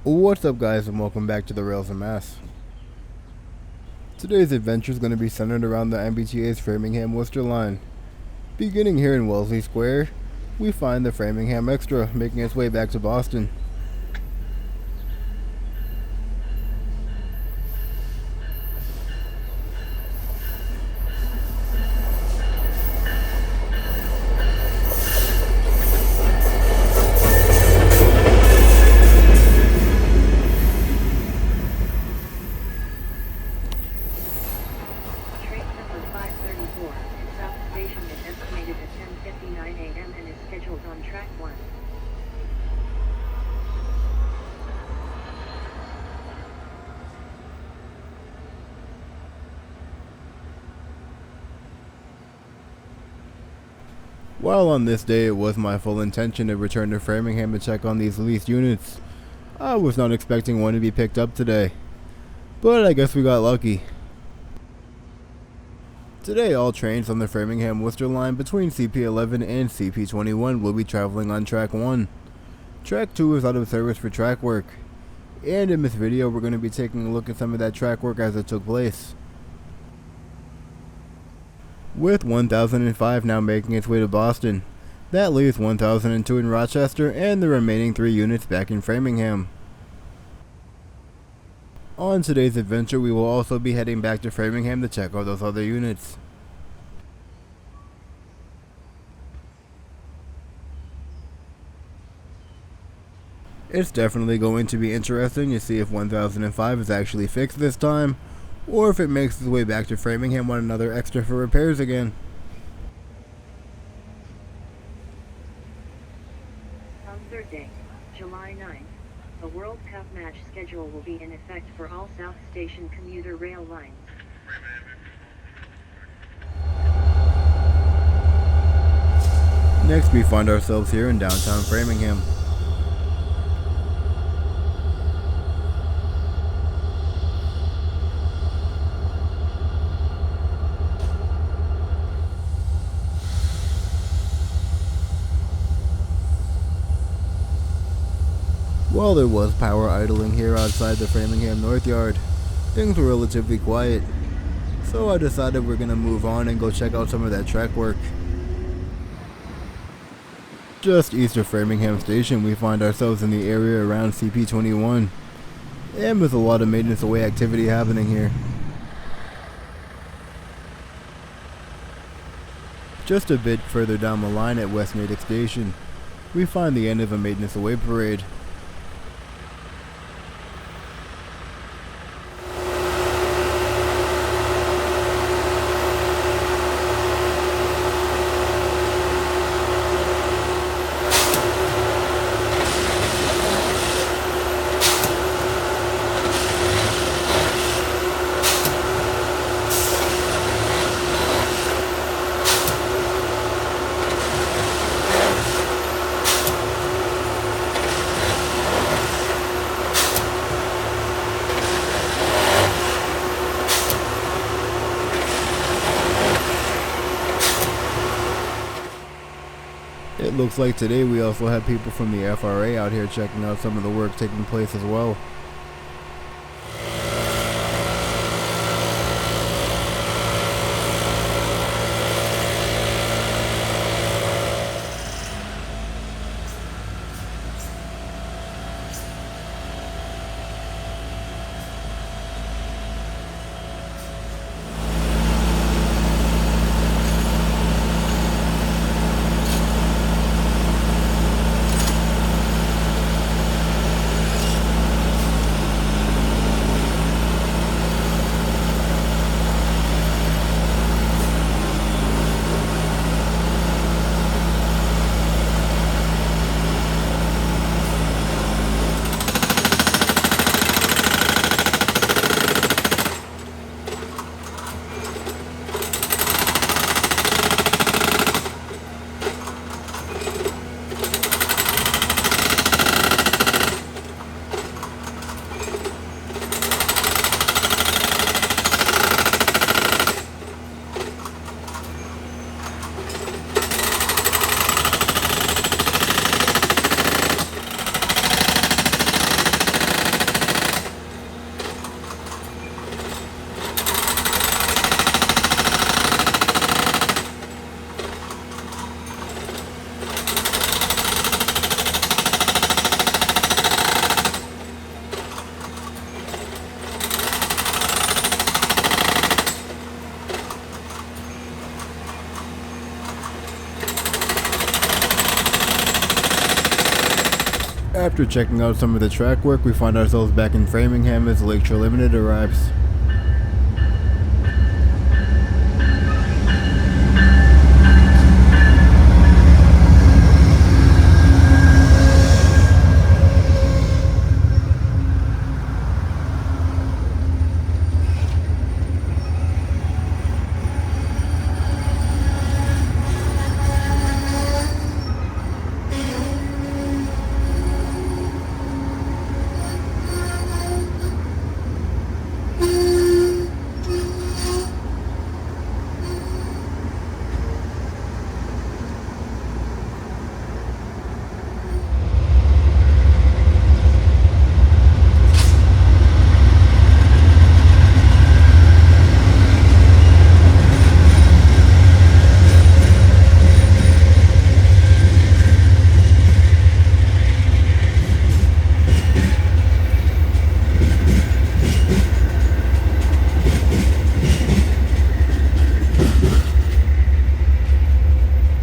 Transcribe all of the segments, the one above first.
What's up guys, and welcome back to the Rails and Mass. Today's adventure is going to be centered around the MBTA's Framingham Worcester line. Beginning here in Wellesley Square, we find the Framingham Extra making its way back to Boston. While on this day it was my full intention to return to Framingham to check on these leased units, I was not expecting one to be picked up today, but I guess we got lucky. Today all trains on the Framingham Worcester line between CP11 and CP21 will be traveling on Track 1. Track 2 is out of service for track work, and in this video we're going to be taking a look at some of that track work as it took place. With 1005 now making its way to Boston, that leaves 1002 in Rochester and the remaining 3 units back in Framingham. On today's adventure we will also be heading back to Framingham to check out those other units. It's definitely going to be interesting to see if 1005 is actually fixed this time, or if it makes its way back to Framingham on another extra for repairs again. On Thursday, July 9th, a World Cup match schedule will be in effect for all South Station commuter rail lines. Next we find ourselves here in downtown Framingham. While there was power idling here outside the Framingham North Yard, things were relatively quiet, so I decided we're gonna move on and go check out some of that track work. Just east of Framingham Station we find ourselves in the area around CP21, and with a lot of maintenance away activity happening here. Just a bit further down the line at West Natick Station, we find the end of a maintenance away parade. It looks like today we also have people from the FRA out here checking out some of the work taking place as well. After checking out some of the track work, we find ourselves back in Framingham as the Lakeshore Limited arrives.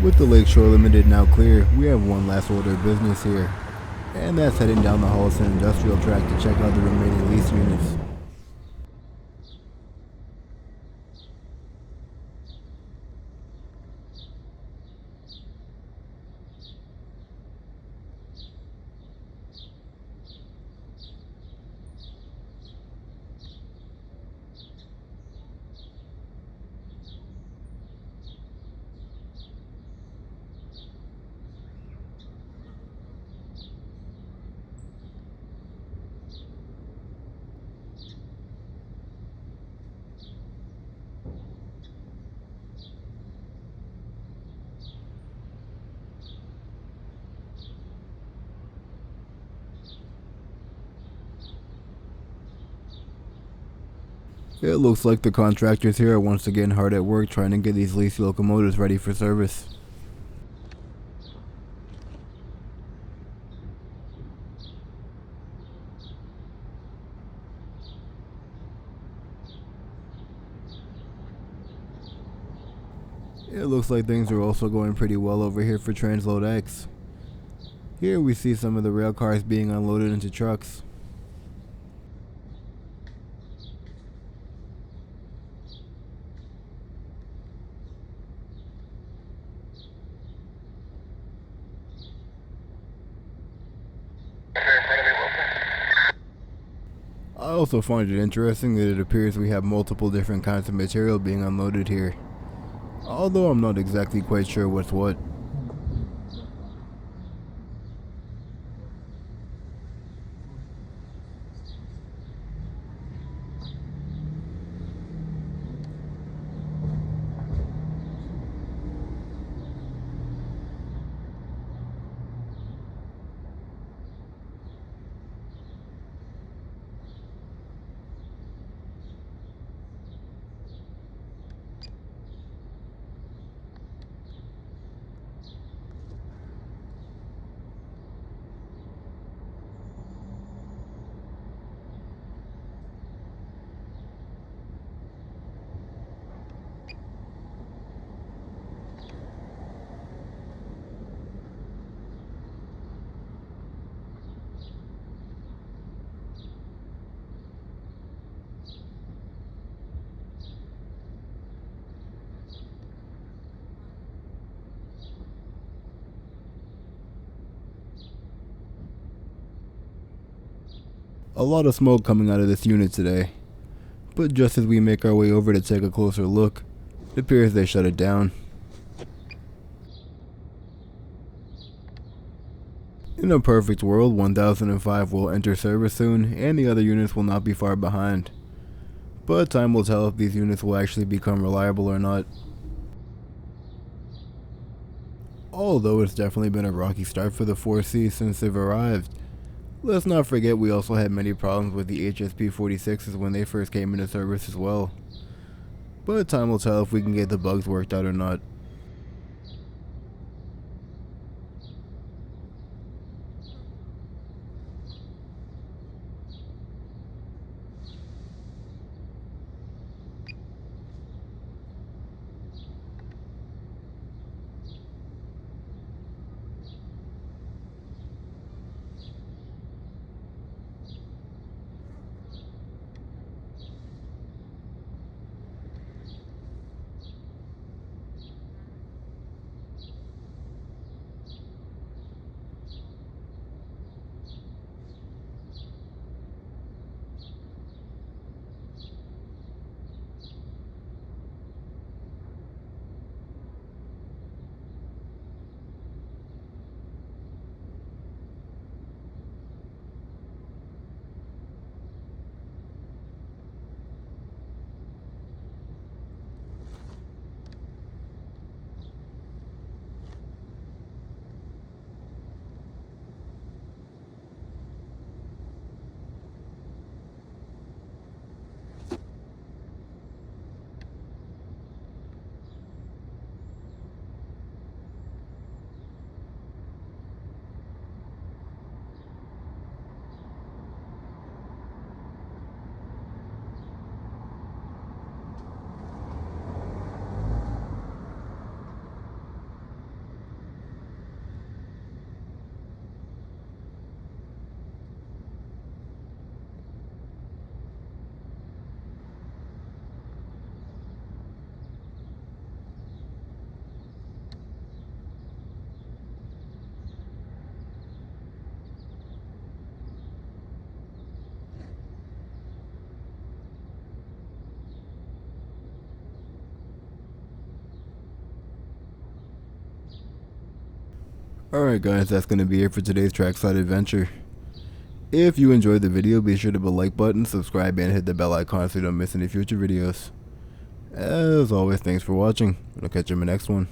With the Lakeshore Limited now clear, we have one last order of business here, and that's heading down the Holliston Industrial Track to check out the remaining lease units. It looks like the contractors here are once again hard at work trying to get these leased locomotives ready for service. It looks like things are also going pretty well over here for Transload X. Here we see some of the rail cars being unloaded into trucks. I also find it interesting that it appears we have multiple different kinds of material being unloaded here, although I'm not exactly quite sure what's what. A lot of smoke coming out of this unit today, but just as we make our way over to take a closer look, it appears they shut it down. In a perfect world, 1005 will enter service soon, and the other units will not be far behind. But time will tell if these units will actually become reliable or not. Although it's definitely been a rocky start for the 4C since they've arrived. Let's not forget we also had many problems with the HSP 46s when they first came into service as well. But time will tell if we can get the bugs worked out or not. Alright guys, that's going to be it for today's trackside adventure. If you enjoyed the video, be sure to hit the like button, subscribe, and hit the bell icon so you don't miss any future videos. As always, thanks for watching, and I'll catch you in the next one.